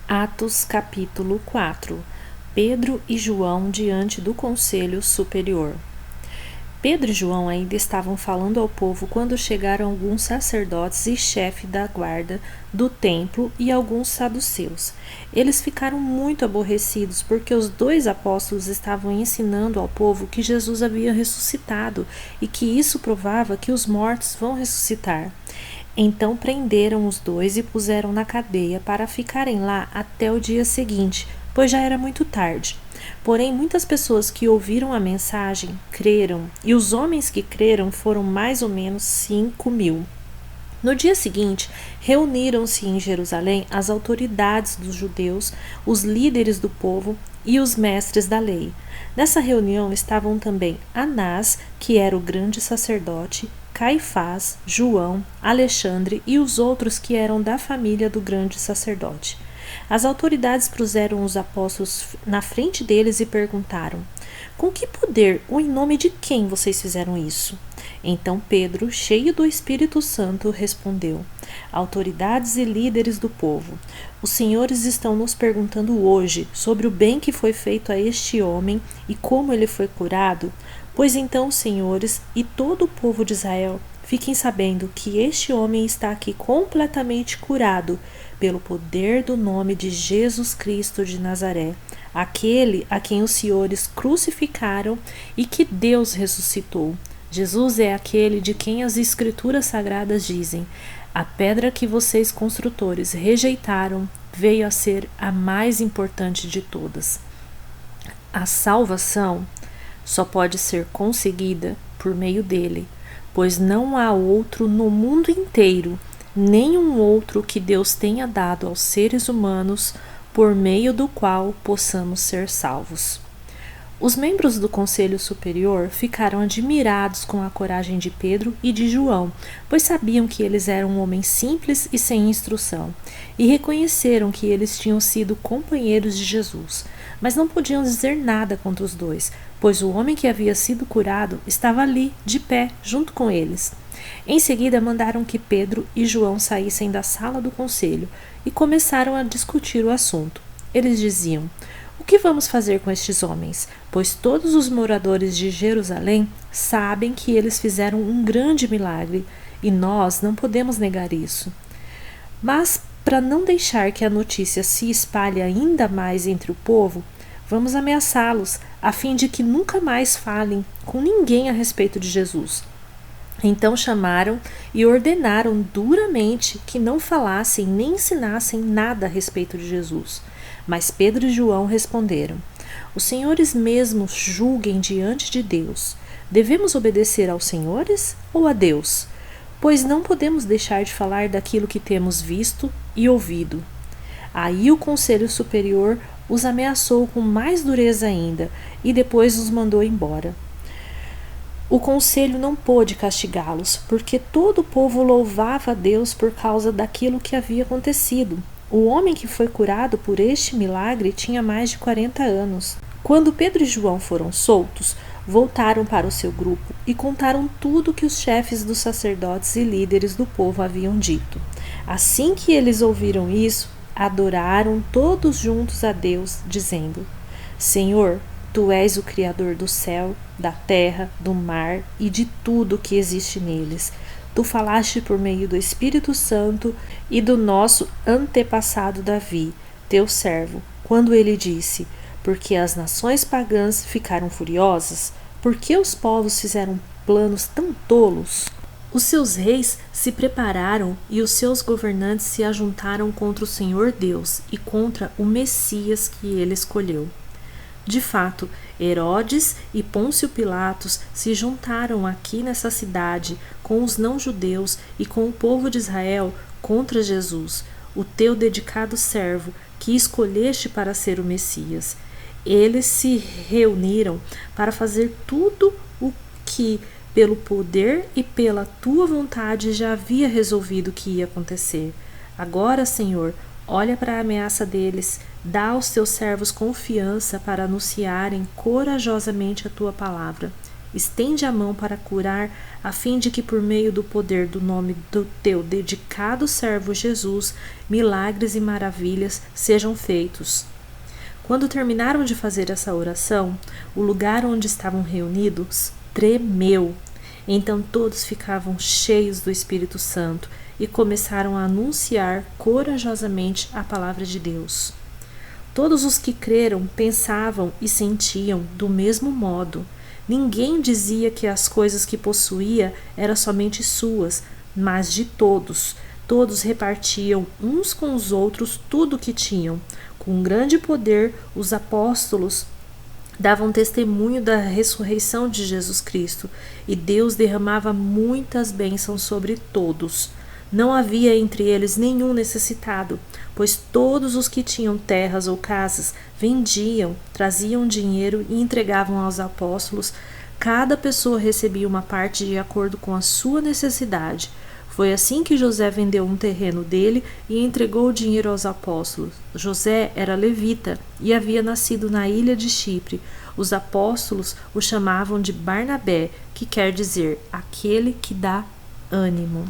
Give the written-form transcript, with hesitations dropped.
Atos capítulo 4. Pedro e João diante do Conselho Superior. Pedro e João ainda estavam falando ao povo quando chegaram alguns sacerdotes e chefe da guarda do templo e alguns saduceus. Eles ficaram muito aborrecidos porque os dois apóstolos estavam ensinando ao povo que Jesus havia ressuscitado e que isso provava que os mortos vão ressuscitar. Então prenderam os dois e puseram na cadeia para ficarem lá até o dia seguinte, pois já era muito tarde. Porém, muitas pessoas que ouviram a mensagem creram, e os homens que creram foram mais ou menos 5.000. No dia seguinte, reuniram-se em Jerusalém as autoridades dos judeus, os líderes do povo e os mestres da lei. Nessa reunião estavam também Anás, que era o grande sacerdote, Caifás, João, Alexandre e os outros que eram da família do grande sacerdote. As autoridades puseram os apóstolos na frente deles e perguntaram: com que poder ou em nome de quem vocês fizeram isso? Então Pedro, cheio do Espírito Santo, respondeu: autoridades e líderes do povo, os senhores estão nos perguntando hoje sobre o bem que foi feito a este homem e como ele foi curado. Pois então, senhores e todo o povo de Israel, fiquem sabendo que este homem está aqui completamente curado pelo poder do nome de Jesus Cristo de Nazaré, aquele a quem os senhores crucificaram e que Deus ressuscitou. Jesus é aquele de quem as Escrituras Sagradas dizem: a pedra que vocês construtores rejeitaram veio a ser a mais importante de todas. A salvação só pode ser conseguida por meio dele, pois não há outro no mundo inteiro, nenhum outro que Deus tenha dado aos seres humanos por meio do qual possamos ser salvos. Os membros do Conselho Superior ficaram admirados com a coragem de Pedro e de João, pois sabiam que eles eram homens simples e sem instrução, e reconheceram que eles tinham sido companheiros de Jesus, mas não podiam dizer nada contra os dois, pois o homem que havia sido curado estava ali, de pé, junto com eles. Em seguida, mandaram que Pedro e João saíssem da sala do conselho e começaram a discutir o assunto. Eles diziam: o que vamos fazer com estes homens? Pois todos os moradores de Jerusalém sabem que eles fizeram um grande milagre e nós não podemos negar isso. Mas, para não deixar que a notícia se espalhe ainda mais entre o povo, vamos ameaçá-los, a fim de que nunca mais falem com ninguém a respeito de Jesus. Então chamaram e ordenaram duramente que não falassem nem ensinassem nada a respeito de Jesus. Mas Pedro e João responderam: os senhores mesmos julguem diante de Deus. Devemos obedecer aos senhores ou a Deus? Pois não podemos deixar de falar daquilo que temos visto e ouvido. Aí o Conselho Superior os ameaçou com mais dureza ainda e depois os mandou embora. O conselho não pôde castigá-los, porque todo o povo louvava a Deus por causa daquilo que havia acontecido. O homem que foi curado por este milagre tinha mais de 40 anos. Quando Pedro e João foram soltos, voltaram para o seu grupo e contaram tudo que os chefes dos sacerdotes e líderes do povo haviam dito. Assim que eles ouviram isso, adoraram todos juntos a Deus, dizendo: Senhor, Tu és o Criador do céu, da terra, do mar e de tudo que existe neles. Tu falaste por meio do Espírito Santo e do nosso antepassado Davi, teu servo, quando ele disse: porque as nações pagãs ficaram furiosas? Porque os povos fizeram planos tão tolos? Os seus reis se prepararam e os seus governantes se ajuntaram contra o Senhor Deus e contra o Messias que ele escolheu. De fato, Herodes e Pôncio Pilatos se juntaram aqui nessa cidade com os não-judeus e com o povo de Israel contra Jesus, o teu dedicado servo, que escolheste para ser o Messias. Eles se reuniram para fazer tudo o que, pelo poder e pela tua vontade, já havia resolvido que ia acontecer. Agora, Senhor, olha para a ameaça deles, dá aos teus servos confiança para anunciarem corajosamente a tua palavra estende a mão para curar, a fim de que por meio do poder do nome do teu dedicado servo Jesus, milagres e maravilhas sejam feitos. Quando terminaram de fazer essa oração, o lugar onde estavam reunidos tremeu. Então todos ficavam cheios do Espírito Santo e começaram a anunciar corajosamente a palavra de Deus. Todos os que creram pensavam e sentiam do mesmo modo. Ninguém dizia que as coisas que possuía eram somente suas, mas de todos. Todos repartiam uns com os outros tudo o que tinham. Com grande poder, os apóstolos davam testemunho da ressurreição de Jesus Cristo, e Deus derramava muitas bênçãos sobre todos. Não havia entre eles nenhum necessitado, pois todos os que tinham terras ou casas vendiam, traziam dinheiro e entregavam aos apóstolos. Cada pessoa recebia uma parte de acordo com a sua necessidade. Foi assim que José vendeu um terreno dele e entregou o dinheiro aos apóstolos. José era levita e havia nascido na ilha de Chipre. Os apóstolos o chamavam de Barnabé, que quer dizer aquele que dá ânimo.